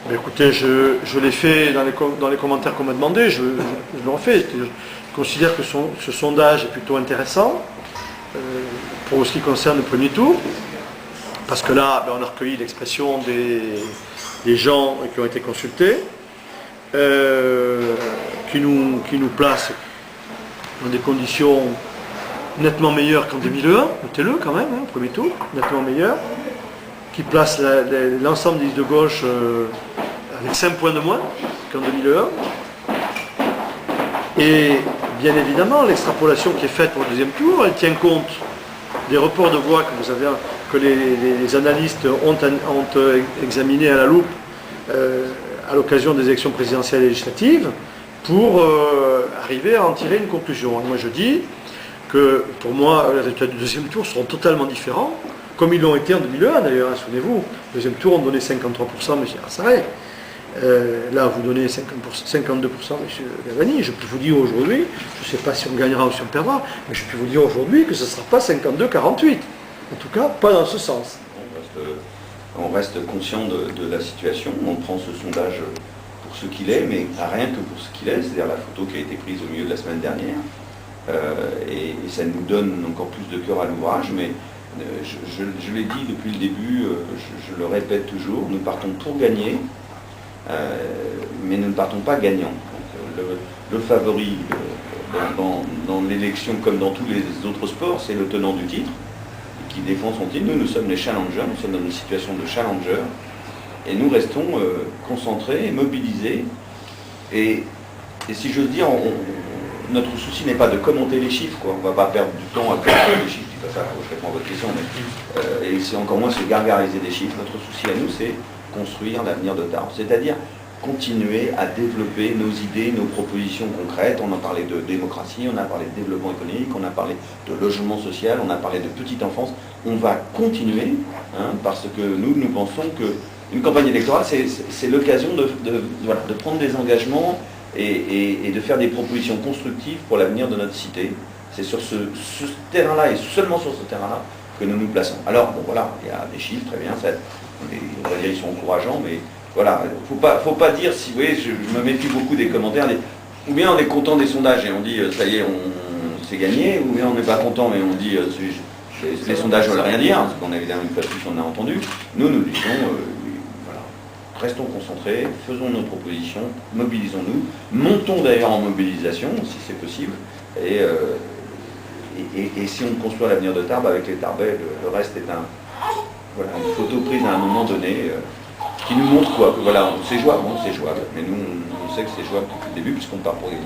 Mais écoutez, je l'ai fait dans les commentaires qu'on m'a demandé, je le refais. Je considère que ce sondage est plutôt intéressant pour ce qui concerne le premier tour, parce que là, on a recueilli l'expression des gens qui ont été consultés, qui nous placent dans des conditions nettement meilleures qu'en 2001, notez-le quand même, hein, premier tour, nettement meilleur, qui place l'ensemble des listes de gauche avec 5 points de moins qu'en 2001. Et bien évidemment, l'extrapolation qui est faite pour le deuxième tour, elle tient compte des reports de voix que les analystes ont examinés à la loupe à l'occasion des élections présidentielles et législatives pour arriver à en tirer une conclusion. Et moi je dis que pour moi, les résultats du deuxième tour seront totalement différents, comme ils l'ont été en 2001 d'ailleurs, hein, souvenez-vous. Le deuxième tour, on donnait 53%, M. Arsaret. Là, vous donnez 52%, M. Gavani. Je peux vous dire aujourd'hui, je ne sais pas si on gagnera ou si on perdra, mais je peux vous dire aujourd'hui que ce ne sera pas 52-48. En tout cas, pas dans ce sens. On reste conscient de la situation, on prend ce sondage pour ce qu'il est, mais rien que pour ce qu'il est, c'est-à-dire la photo qui a été prise au milieu de la semaine dernière. Et ça nous donne encore plus de cœur à l'ouvrage, mais je l'ai dit depuis le début, je le répète toujours, nous partons pour gagner, mais nous ne partons pas gagnants. Donc, le favori dans l'élection, comme dans tous les autres sports, c'est le tenant du titre, qui défend son titre. Nous sommes les challengers, nous sommes dans une situation de challenger, et nous restons concentrés et mobilisés. Et si j'ose dire, notre souci n'est pas de commenter les chiffres, quoi. On ne va pas perdre du temps à commenter les chiffres, je ne dis pas ça, je réponds à votre question, mais, et c'est encore moins se gargariser des chiffres. Notre souci à nous, c'est construire l'avenir de Tarbes, c'est-à-dire continuer à développer nos idées, nos propositions concrètes. On a parlé de démocratie, on a parlé de développement économique, on a parlé de logement social, on a parlé de petite enfance. On va continuer, hein, parce que nous pensons qu'une campagne électorale, c'est l'occasion de prendre des engagements et de faire des propositions constructives pour l'avenir de notre cité. C'est sur ce terrain-là, et seulement sur ce terrain-là, que nous nous plaçons. Alors, bon voilà, il y a des chiffres, très bien, on va dire ils sont encourageants, mais voilà, faut pas dire, si vous voyez, je me méfie beaucoup des commentaires, ou bien on est content des sondages et on dit ça y est, c'est gagné, ou bien on n'est pas content mais on dit les sondages ne veulent rien dire, parce qu'on a évidemment une fois de plus on a entendu. Nous disons, voilà, restons concentrés, faisons nos propositions, mobilisons-nous, montons d'ailleurs en mobilisation si c'est possible, et si on construit l'avenir de Tarbes avec les Tarbais, le reste est une photo prise à un moment donné. Qui nous montre quoi, que voilà, c'est jouable, mais nous on sait que c'est jouable depuis le début puisqu'on part pour gagner.